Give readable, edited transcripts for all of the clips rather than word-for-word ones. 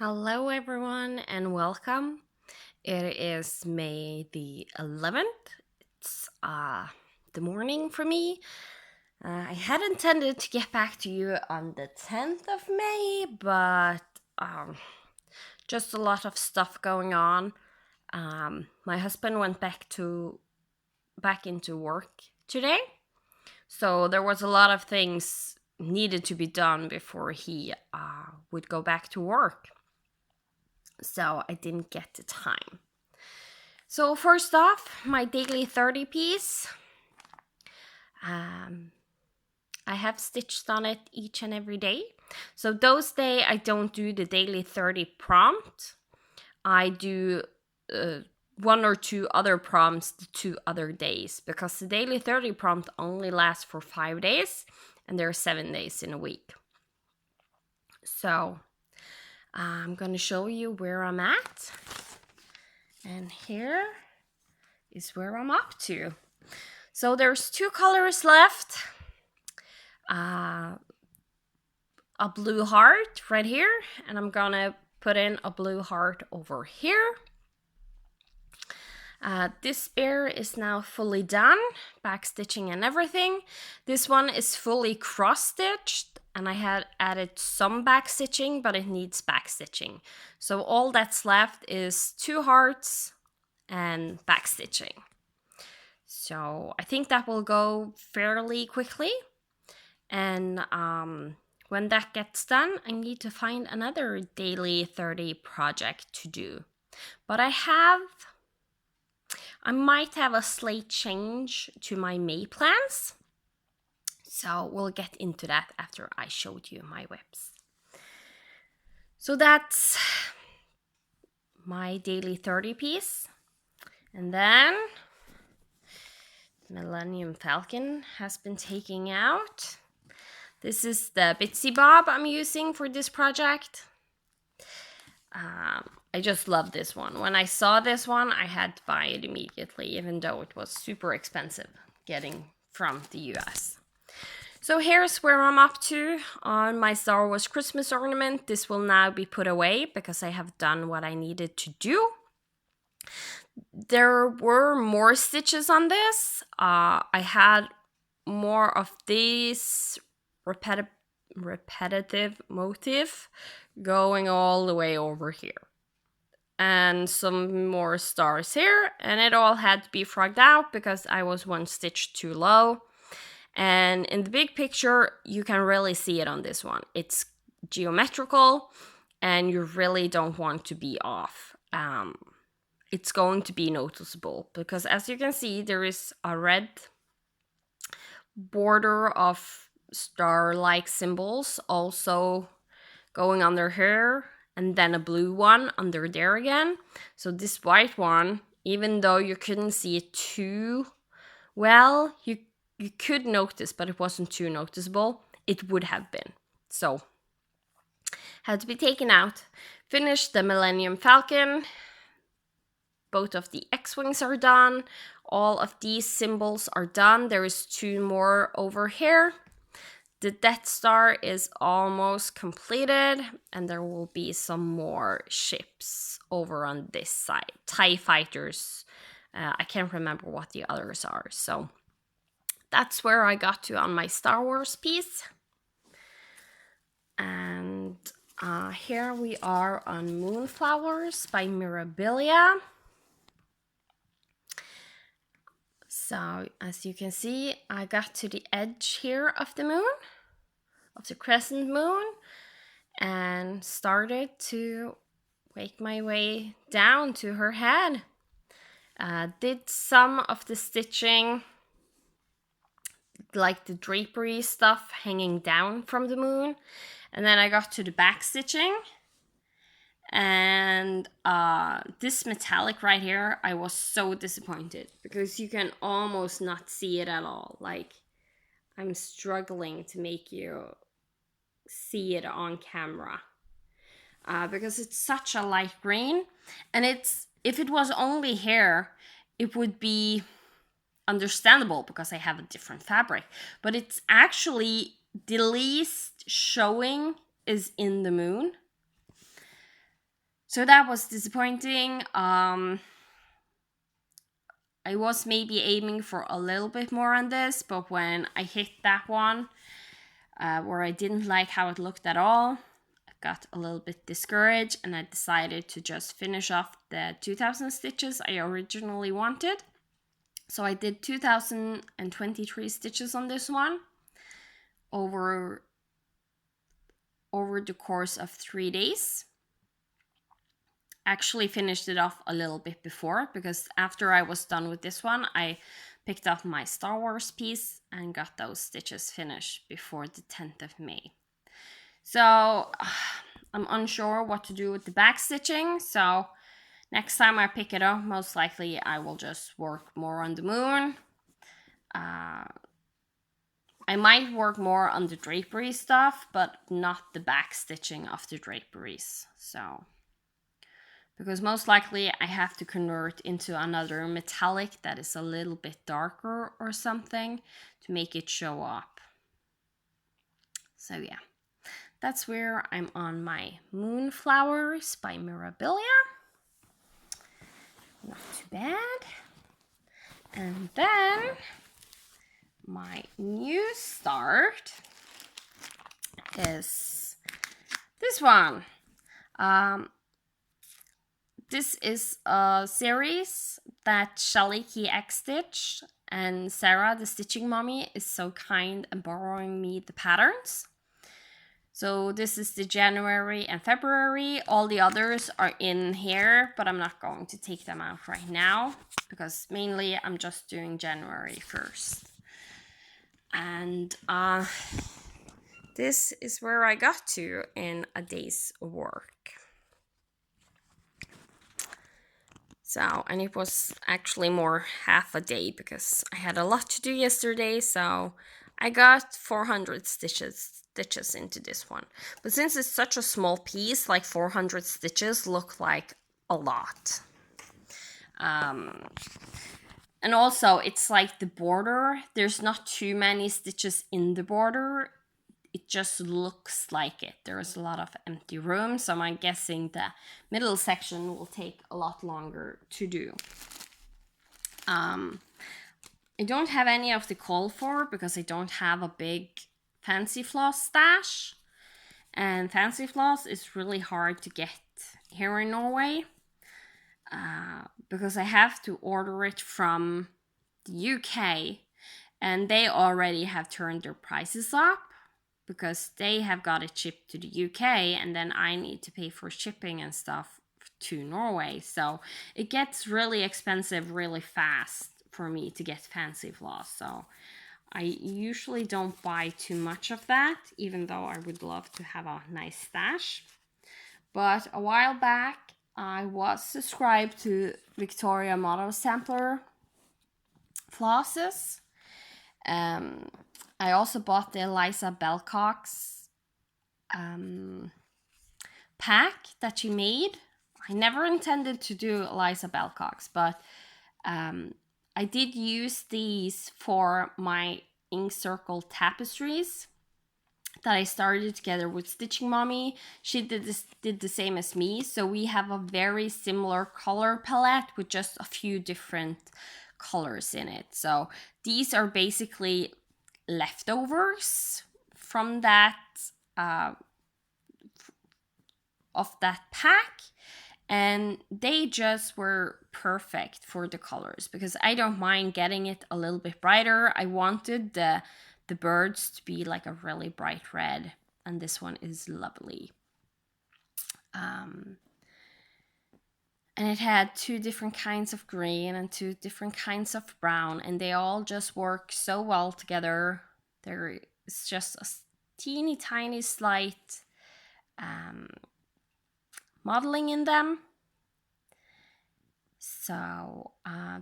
Hello, everyone, and welcome. It is May the 11th. It's the morning for me. I had intended to get back to you on the 10th of May, but just a lot of stuff going on. My husband went back into work today, so there was a lot of things needed to be done before he would go back to work. So I didn't get the time. So first off, my daily 30 piece. I have stitched on it each and every day. So those days I don't do the daily 30 prompt. I do one or two other prompts the 2 other days, because the daily 30 prompt only lasts for 5 days and there are 7 days in a week. So I'm going to show you where I'm at. And here is where I'm up to. So there's 2 colors left. A blue heart right here, and I'm gonna put in a blue heart over here. This bear is now fully done, backstitching and everything. This one is fully cross-stitched, and I had added some backstitching, but it needs backstitching. So all that's left is 2 hearts and backstitching. So I think that will go fairly quickly. And when that gets done, I need to find another daily 30 project to do. But I might have a slight change to my May plans. So we'll get into that after I showed you my whips. So that's my daily 30 piece. And then Millennium Falcon has been taken out. This is the Bitsy Bob I'm using for this project. I just love this one. When I saw this one, I had to buy it immediately, even though it was super expensive getting from the US. So here's where I'm up to on my Star Wars Christmas ornament. This will now be put away because I have done what I needed to do. There were more stitches on this. I had more of these repetitive motif going all the way over here, and some more stars here, and it all had to be frogged out because I was 1 stitch too low. And in the big picture you can really see it on this one. It's geometrical and you really don't want to be off. It's going to be noticeable because, as you can see, there is a red border of star-like symbols also going under here, and then a blue one under there again. So this white one, even though you couldn't see it too well, you could notice, but it wasn't too noticeable. It would have been. So had to be taken out. Finished the Millennium Falcon. Both of the X-Wings are done. All of these symbols are done. There is 2 more over here. The Death Star is almost completed, and there will be some more ships over on this side. TIE fighters. I can't remember what the others are. So that's where I got to on my Star Wars piece. And here we are on Moonflowers by Mirabilia. So as you can see, I got to the edge here of the moon, of the crescent moon, and started to make my way down to her head. Did some of the stitching, like the drapery stuff hanging down from the moon, and then I got to the back stitching. And this metallic right here, I was so disappointed because you can almost not see it at all. Like, I'm struggling to make you see it on camera because it's such a light green, and if it was only hair, it would be understandable because I have a different fabric, but it's actually the least showing is in the moon. So that was disappointing. I was maybe aiming for a little bit more on this, but when I hit that one, where I didn't like how it looked at all, I got a little bit discouraged, and I decided to just finish off the 2000 stitches I originally wanted. So I did 2023 stitches on this one over the course of 3 days. Actually finished it off a little bit before, because after I was done with this one, I picked up my Star Wars piece and got those stitches finished before the 10th of May. So I'm unsure what to do with the back stitching, so next time I pick it up, most likely I will just work more on the moon. I might work more on the drapery stuff, but not the back stitching of the draperies. So, because most likely I have to convert into another metallic that is a little bit darker or something to make it show up. So yeah, that's where I'm on my Moonflowers by Mirabilia. Not too bad. And then my new start is this one. This is a series that Shelly Key X Stitch and Sarah, the stitching mommy, is so kind and borrowing me the patterns. So this is the January and February. All the others are in here, but I'm not going to take them out right now because mainly I'm just doing January first. And this is where I got to in a day's work. So, and it was actually more half a day because I had a lot to do yesterday, so I got 400 stitches into this one. But since it's such a small piece, like 400 stitches look like a lot. And also, it's like the border, there's not too many stitches in the border. It just looks like it. There's a lot of empty room, so I'm guessing the middle section will take a lot longer to do. I don't have any of the call for because I don't have a big fancy floss stash. And fancy floss is really hard to get here in Norway because I have to order it from the UK, and they already have turned their prices up because they have got it shipped to the UK, and then I need to pay for shipping and stuff to Norway. So it gets really expensive really fast for me to get fancy floss. So I usually don't buy too much of that, even though I would love to have a nice stash. But a while back, I was subscribed to Victoria Model Sampler flosses. I also bought the Eliza Bellcox pack that she made. I never intended to do Eliza Bellcox, but I did use these for my ink circle tapestries that I started together with Stitching Mommy. She did the same as me, so we have a very similar color palette with just a few different colors in it. So these are basically leftovers from that of that pack, and they just were perfect for the colors because I don't mind getting it a little bit brighter. I wanted the birds to be like a really bright red, and this one is lovely. And it had 2 different kinds of green and 2 different kinds of brown, and they all just work so well together. There is just a teeny tiny slight modeling in them. So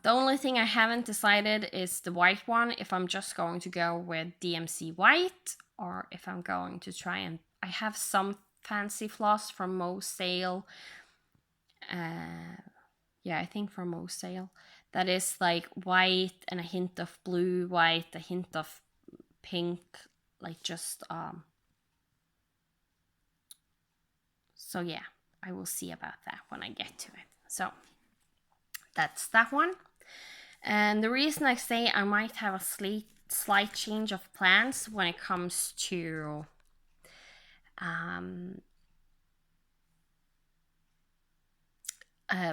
the only thing I haven't decided is the white one, if I'm just going to go with DMC white or if I'm going to try and... I have some fancy floss from Mo Sale. Yeah, I think from Mo Sale. That is like white and a hint of blue, white, a hint of pink, like just... So yeah, I will see about that when I get to it. So that's that one. And the reason I say I might have a slight change of plans when it comes to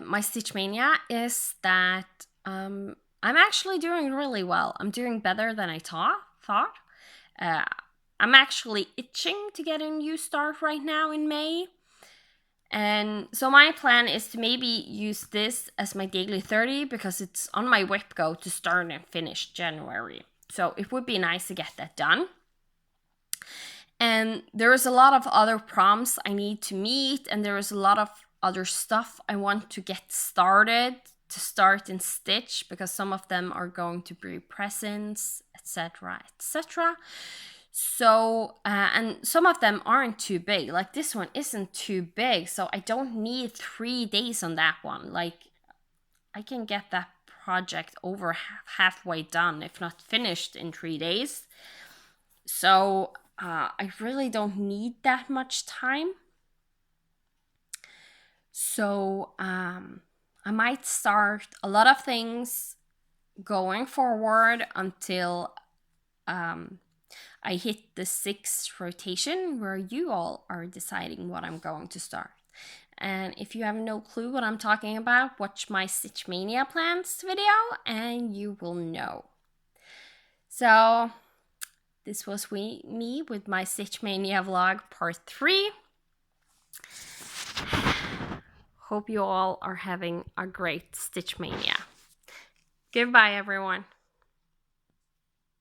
my Stitch Mania is that I'm actually doing really well. I'm doing better than I thought. I'm actually itching to get a new start right now in May. And so my plan is to maybe use this as my daily 30 because it's on my whip go to start and finish January. So it would be nice to get that done. And there is a lot of other prompts I need to meet, and there is a lot of other stuff I want to get started to start in Stitch, because some of them are going to be presents, etc., etc. So, and some of them aren't too big. Like this one isn't too big, so I don't need 3 days on that one. Like I can get that project over halfway done, if not finished, in 3 days. So I really don't need that much time. So I might start a lot of things going forward until I hit the 6th rotation, where you all are deciding what I'm going to start. And if you have no clue what I'm talking about, watch my Stitch Mania plans video and you will know. So this was me with my Stitch Mania vlog part 3. Hope you all are having a great Stitch Mania. Goodbye, everyone.